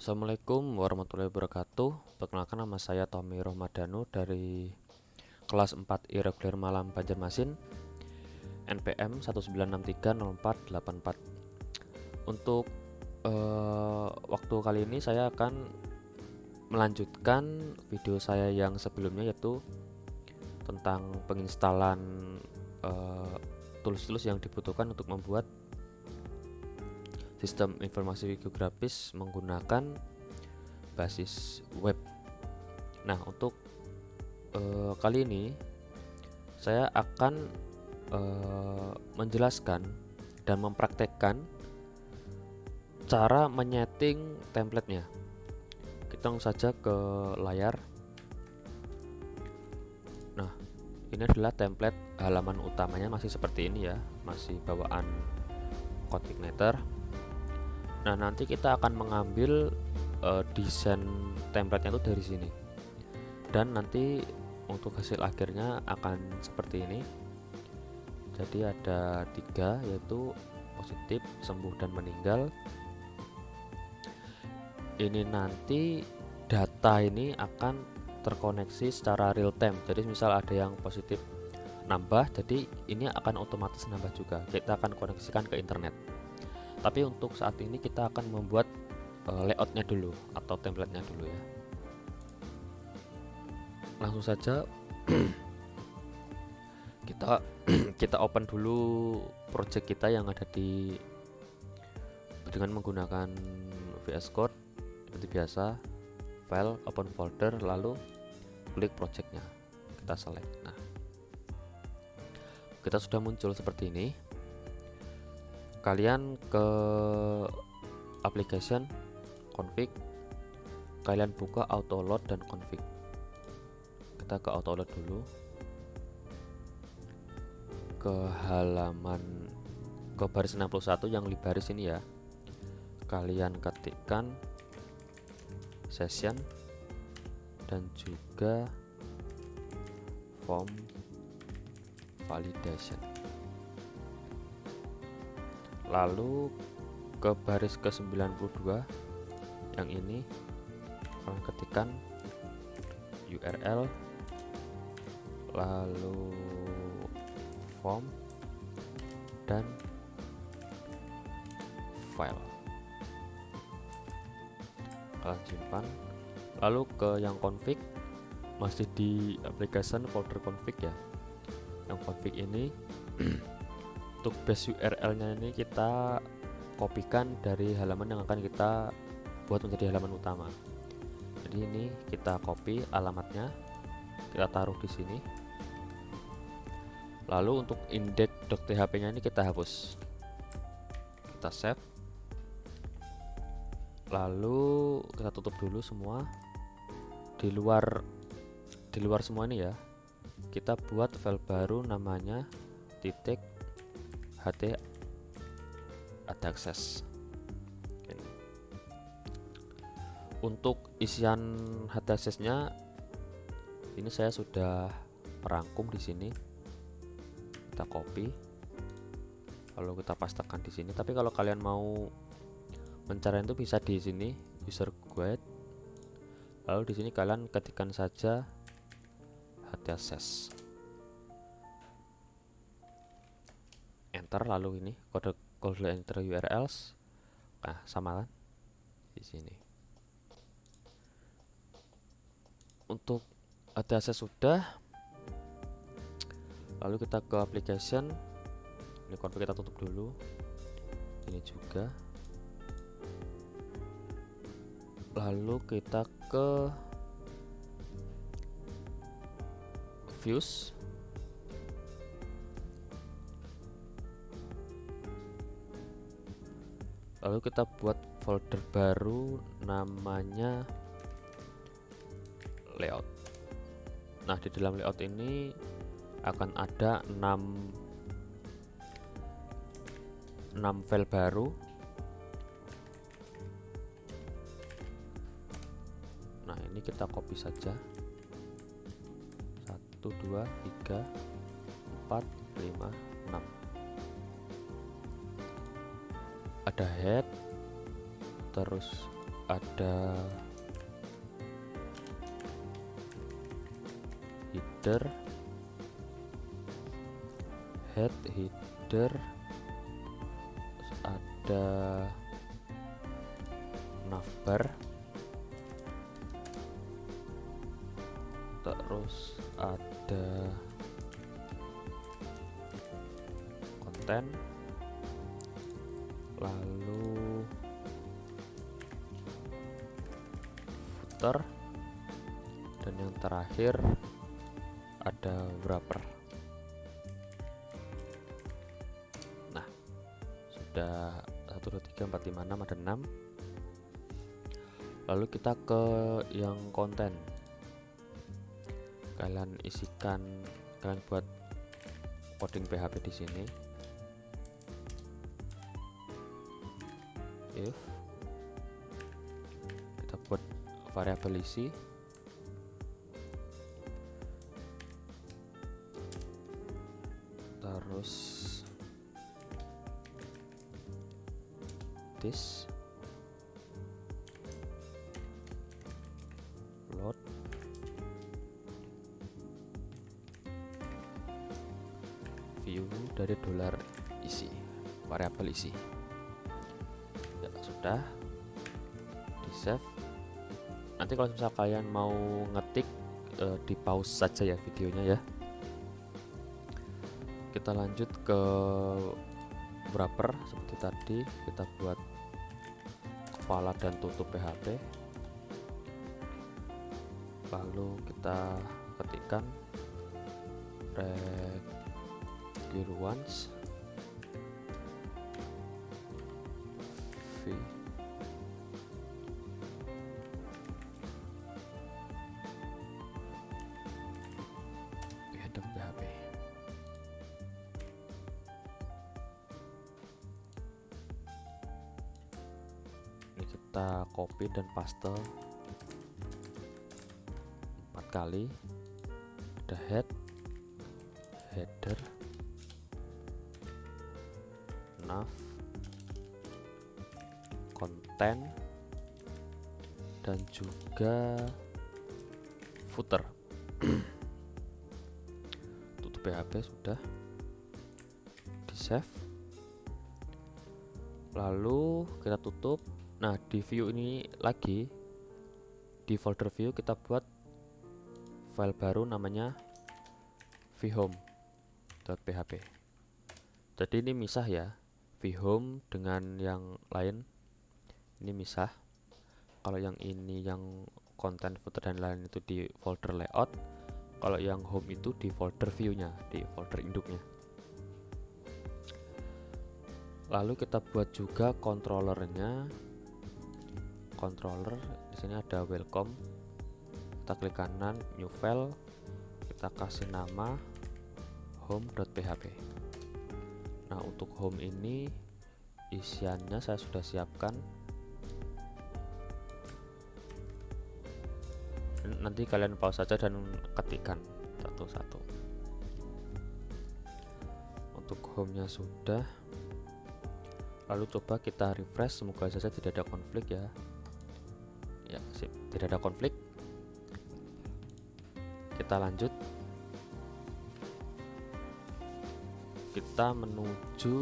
Assalamualaikum warahmatullahi wabarakatuh. Perkenalkan, nama saya Tommy Romadhanu dari kelas 4 Irregular Malam Banjarmasin, NPM 19630484. Untuk waktu kali ini saya akan melanjutkan video saya yang sebelumnya, yaitu tentang penginstalan tools-tools yang dibutuhkan untuk membuat sistem informasi geografis menggunakan basis web. Nah, untuk kali ini saya akan menjelaskan dan mempraktekkan cara menyeting templatenya. Kita langsung saja ke layar. Nah, ini adalah template halaman utamanya, masih seperti ini ya, masih bawaan CodeIgniter. Nah, nanti kita akan mengambil desain template-nya itu dari sini, dan nanti untuk hasil akhirnya akan seperti ini. Jadi ada 3, yaitu positif, sembuh, dan meninggal. Ini nanti data ini akan terkoneksi secara real time. Jadi misal ada yang positif nambah, jadi ini akan otomatis nambah juga. Kita akan koneksikan ke internet. Tapi untuk saat ini kita akan membuat layoutnya dulu atau templatenya dulu ya. Langsung saja kita open dulu project kita yang ada dengan menggunakan VS Code seperti biasa. File, open folder, lalu klik projectnya, kita select. Nah, kita sudah muncul seperti ini. Kalian ke application, config, kalian buka auto load dan config. Kita ke auto load dulu, ke halaman, ke baris 61 yang di baris ini ya. Kalian ketikkan session dan juga form validation. Lalu ke baris ke 92 yang ini, kalian ketikkan URL, lalu form dan file. Kalian simpan. Lalu ke yang config, masih di application folder config ya. Yang config ini untuk base URL-nya ini kita kopikan dari halaman yang akan kita buat menjadi halaman utama. Jadi ini kita copy alamatnya, kita taruh di sini. Lalu untuk index.php-nya ini kita hapus. Kita save. Lalu kita tutup dulu semua. Di luar semua ini ya, kita buat file baru namanya titik ht access. Untuk isian ht access-nya ini saya sudah merangkum di sini. Kita copy, lalu kita pastekan di sini. Tapi kalau kalian mau mencari itu bisa di sini user guide, lalu di sini kalian ketikkan saja ht access, enter, lalu ini kode enter URLs. Nah, sama kan di sini. Untuk ht access sudah, lalu kita ke application. Ini config kita tutup dulu, ini juga. Lalu kita ke views, lalu kita buat folder baru namanya layout. Nah, di dalam layout ini akan ada 6 file baru. Nah, ini kita copy saja. 1 2 3 4 5 6. Ada head, terus ada header, head, header, terus ada navbar, terus ada konten, lalu footer, dan yang terakhir ada wrapper. Nah, sudah 1 2 3 4 5 6, ada 6. Lalu kita ke yang konten. Kalian isikan, kalian buat coding PHP di sini. If kita buat variabel isi, terus this load view dari $isi, variabel isi. Ya, sudah di save. Nanti kalau misal kalian mau ngetik di pause saja ya videonya ya. Kita lanjut ke wrapper seperti tadi, kita buat kepala dan tutup PHP. Lalu kita ketikkan requirements v header PHP. Ini kita copy dan paste 4 kali. Ada head, header, nav, konten, dan juga footer. Tutup PHP sudah di save. Lalu kita tutup. Nah, di view ini lagi, di folder view kita buat file baru namanya vhome.php. Jadi ini misah ya, vhome dengan yang lain ini misah. Kalau yang ini yang konten, footer dan lain itu di folder layout, kalau yang home itu di folder view-nya, di folder induknya. Lalu kita buat juga controllernya. Controller di sini ada welcome. Kita klik kanan, new file, kita kasih nama home.php. Nah, untuk home ini isiannya saya sudah siapkan. Nanti kalian pause saja dan ketikkan satu-satu. Untuk home-nya sudah. Lalu coba kita refresh, semoga saja tidak ada konflik ya. Ya, sip, tidak ada konflik. Kita lanjut. Kita menuju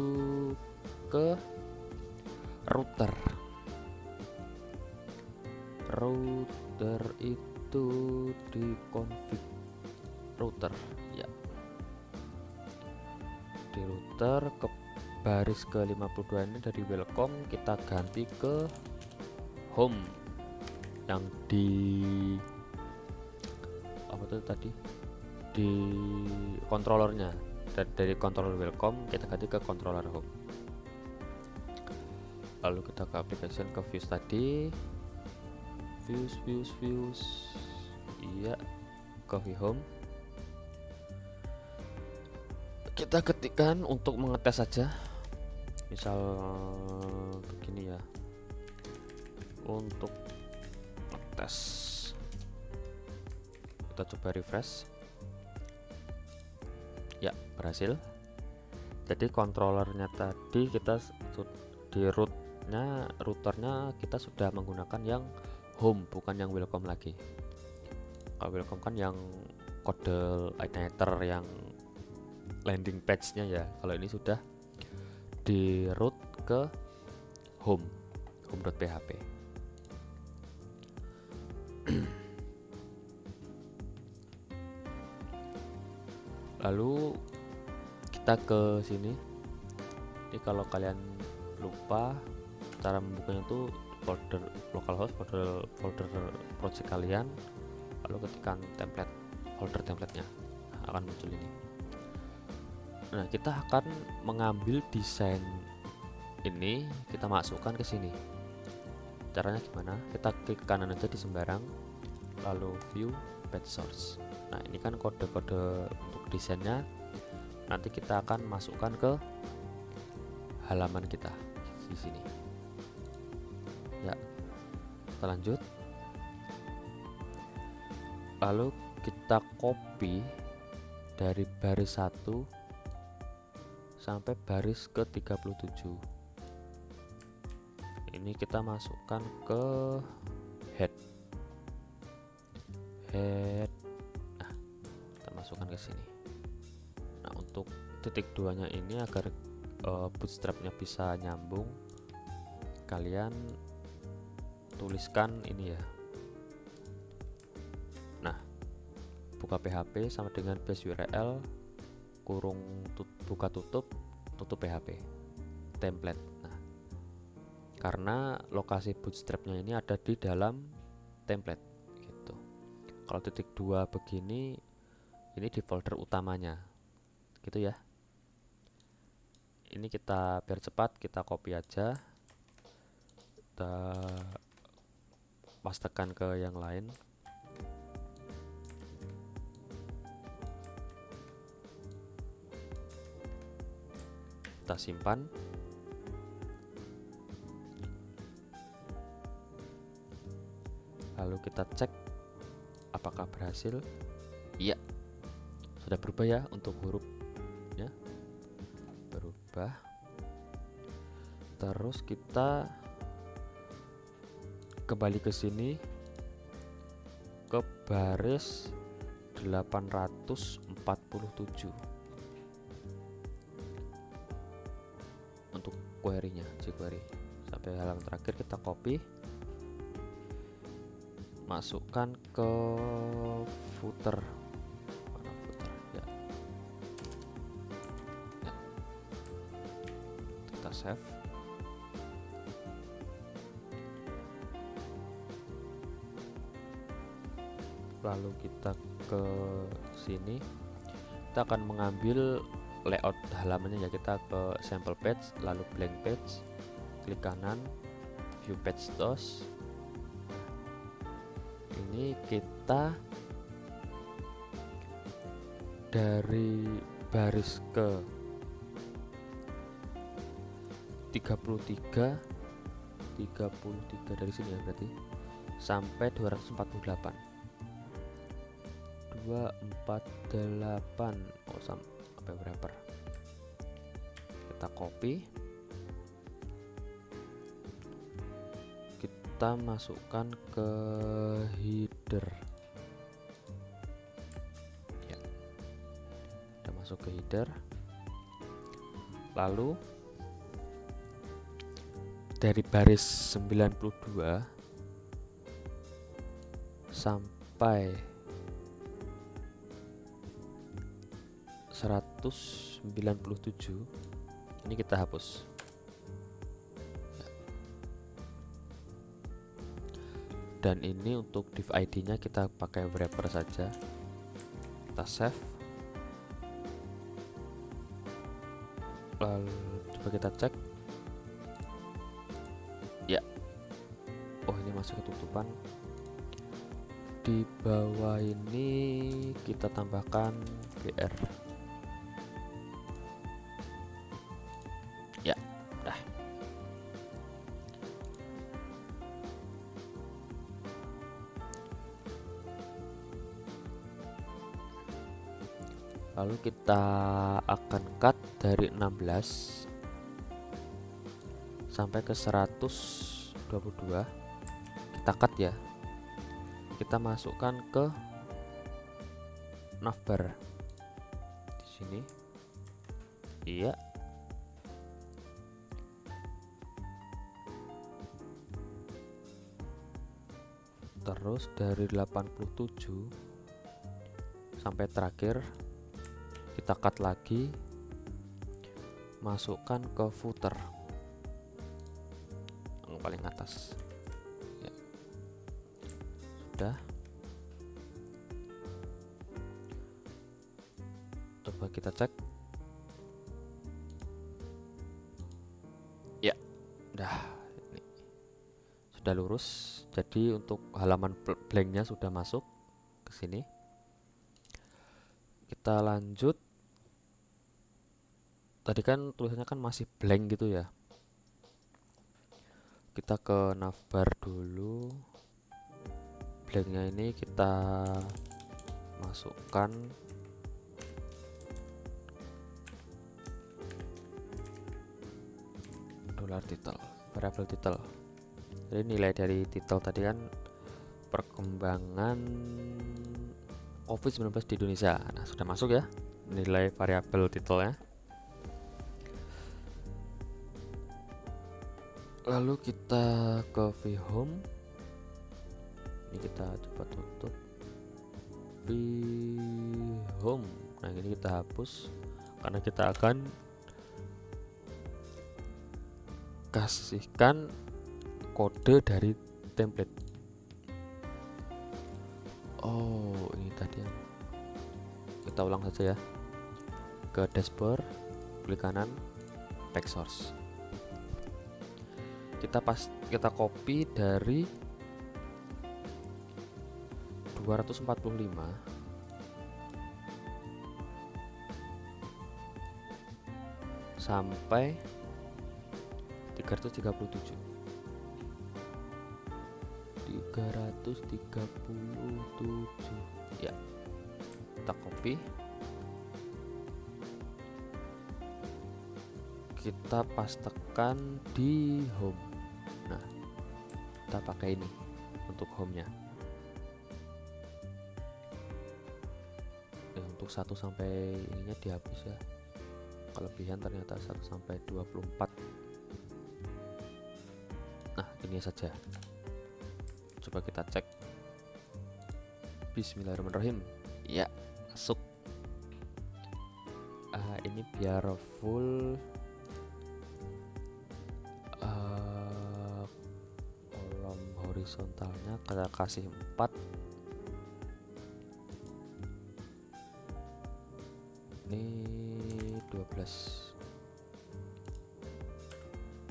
ke router. Router itu di config router ya. Di router ke baris ke 52 ini dari welcome kita ganti ke home yang di apa tuh tadi, di controllernya. Dan dari controller welcome kita ganti ke controller home. Lalu kita ke application, ke views tadi, views iya, ke view home. Kita ketikkan untuk mengetes saja, misal begini ya, untuk tes. Kita coba refresh. Ya, berhasil. Jadi controllernya tadi kita di root templatenya, routernya kita sudah menggunakan yang home, bukan yang welcome lagi. Kalau welcome kan yang kode igniter yang landing page-nya ya. Kalau ini sudah di route ke home.php. Lalu kita ke sini. Jadi kalau kalian lupa, cara membukanya itu folder localhost, folder project kalian, lalu ketikkan template, folder templatenya akan muncul ini. Nah, kita akan mengambil desain ini, kita masukkan ke sini. Caranya gimana? Kita klik kanan aja di sembarang, lalu view page source. Nah, ini kan kode-kode untuk desainnya. Nanti kita akan masukkan ke halaman kita di sini. Ya, kita lanjut. Lalu kita copy dari baris 1 sampai baris ke 37. Ini kita masukkan ke head. Nah, kita masukkan ke sini. Nah, untuk titik 2-nya ini agar bootstrapnya bisa nyambung, kalian tuliskan ini ya. Nah, buka PHP sama dengan base URL kurung buka tutup PHP template. Nah, karena lokasi bootstrapnya ini ada di dalam template gitu. Kalau titik 2 begini, ini di folder utamanya gitu ya. Ini kita biar cepat, kita copy aja, kita pastekan ke yang lain. Kita simpan. Lalu kita cek apakah berhasil. Iya, sudah berubah ya untuk hurufnya, berubah. Terus kita kembali ke sini ke baris 847 untuk query-nya, jQuery. Sampai halaman terakhir kita copy, masukkan ke footer. Mana footer ya? Ya. Kita save. Lalu kita ke sini, kita akan mengambil layout halamannya ya. Kita ke sample page, lalu blank page, klik kanan, view page source. Ini kita dari baris ke 33 dari sini ya, berarti sampai 248 sampai berapa, kita copy, kita masukkan ke header ya. Kita masuk ke header, lalu dari baris 92 sampai 197 ini kita hapus ya. Dan ini untuk div ID nya kita pakai wrapper saja. Kita save, lalu coba kita cek ya. Oh, ini masih ketutupan. Di bawah ini kita tambahkan BR ya. Dah, lalu kita akan cut dari 16 sampai ke 122. Kita cut ya. Kita masukkan ke navbar di sini. Iya. Terus dari 87 sampai terakhir kita cut lagi, masukkan ke footer yang paling atas ya. Sudah, coba kita cek ya, udah, ini sudah lurus. Jadi untuk halaman blanknya sudah masuk ke sini. Kita lanjut. Tadi kan tulisannya kan masih blank gitu ya. Kita ke navbar dulu. Blanknya ini kita masukkan dollar title, variable title. Jadi nilai dari title tadi kan perkembangan COVID-19 di Indonesia. Nah, sudah masuk ya nilai variabel titelnya. Lalu kita ke vhome. Ini kita coba tutup vhome. Nah, ini kita hapus karena kita akan kasihkan kode dari template. Oh, ini tadi ya. Kita ulang saja ya. Ke dashboard, klik kanan, pack source. Kita copy dari 245 sampai 337 ya. Kita copy, kita pastekan di home. Nah, kita pakai ini untuk home-nya. Untuk 1 sampai ininya dihapus ya. Kelebihan ternyata 1 sampai 24. Nah, ini saja. Coba kita cek. Bismillahirrahmanirrahim. Ya, masuk. Ini biar full kolom horizontalnya kita kasih 4. Ini 12.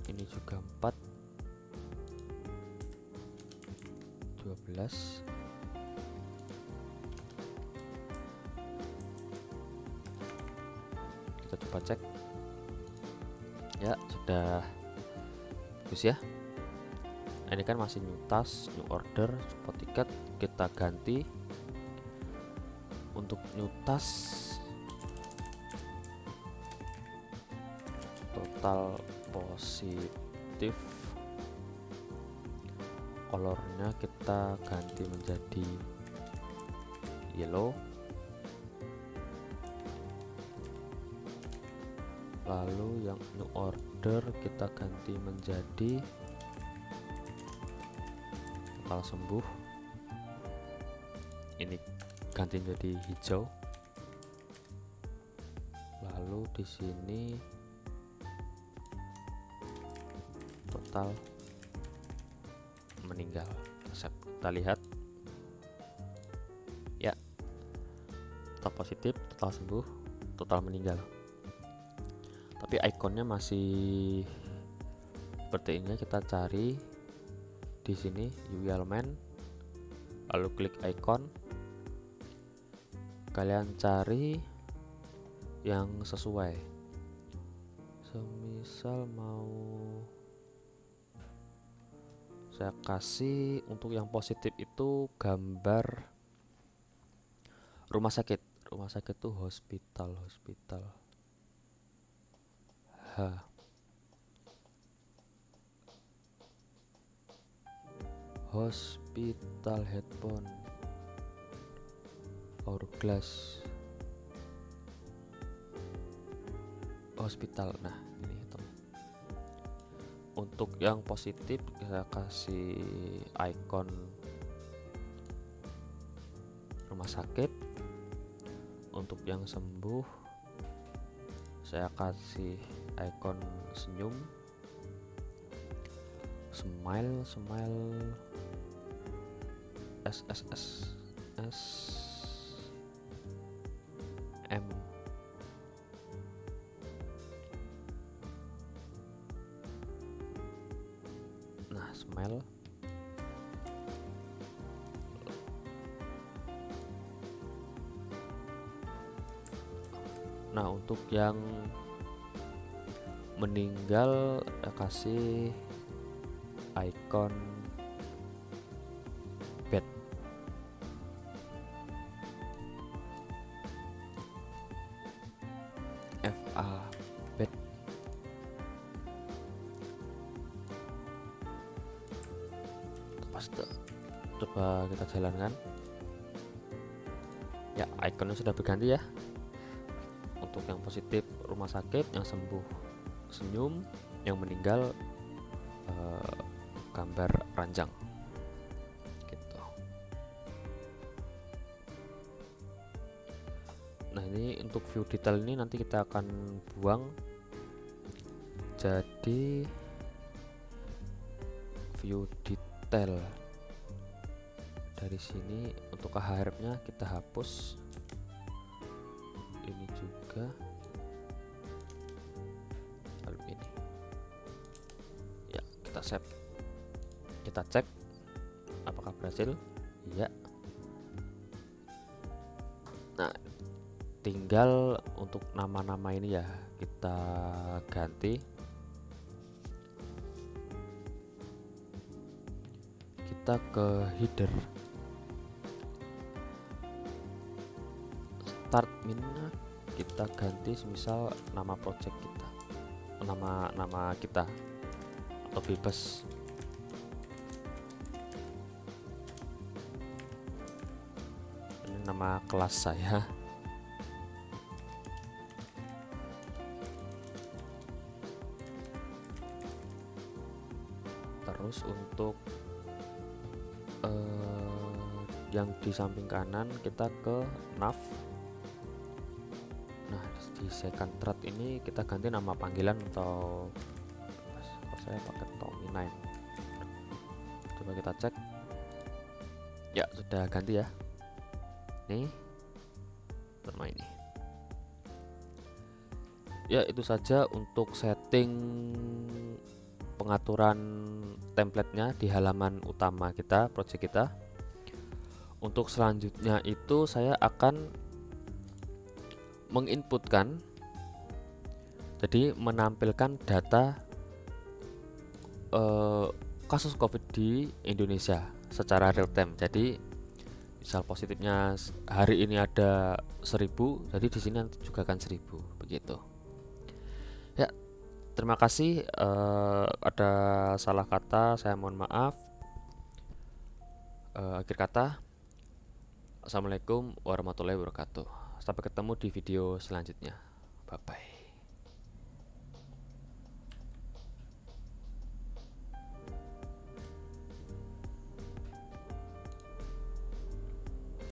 Ini juga 4. 12. Kita coba cek ya, sudah bagus ya. Nah, ini kan masih new task, new order, support ticket. Kita ganti untuk new task total positif. Colornya kita ganti menjadi yellow. Lalu yang new order kita ganti menjadi total sembuh. Ini ganti menjadi hijau. Lalu di sini total meninggal. Kita lihat ya, total positif, total sembuh, total meninggal. Tapi ikonnya masih seperti ini. Kita cari di sini UI element, lalu klik icon. Kalian cari yang sesuai. Semisal mau saya kasih untuk yang positif itu gambar rumah sakit. Rumah sakit itu hospital. hospital headphone hourglass hospital. Nah ini teman. Untuk yang positif kita kasih icon rumah sakit. Untuk yang sembuh saya kasih icon senyum, smile S M. Nah smile. Nah untuk yang meninggal kasih icon bed. FA bed. Coba kita jalankan. Ya ikonnya sudah berganti ya. Untuk yang positif rumah sakit, yang sembuh senyum, yang meninggal gambar ranjang gitu. Nah ini untuk view detail ini nanti kita akan buang jadi view detail. Dari sini untuk keharapnya kita hapus ini juga, lalu ini ya kita save, kita cek apakah berhasil. Ya, nah tinggal untuk nama-nama ini ya kita ganti. Kita ke header start min, kita ganti misal nama project kita, nama kita atau bebas. Ini nama kelas saya. Terus untuk yang di samping kanan kita ke nav. Nah di second thread ini kita ganti nama panggilan atau saya pakai Tommy 9. Coba kita cek. Ya sudah ganti ya. Nih nama ini. Ya itu saja untuk setting pengaturan templatenya di halaman utama kita, project kita. Untuk selanjutnya itu saya akan menginputkan, jadi menampilkan data kasus COVID di Indonesia secara real time. Jadi misal positifnya hari ini ada 1000, jadi di sini nanti juga akan 1000 begitu. Ya, terima kasih. Ada salah kata, saya mohon maaf. Akhir kata, assalamualaikum warahmatullahi wabarakatuh. Sampai ketemu di video selanjutnya. Bye bye.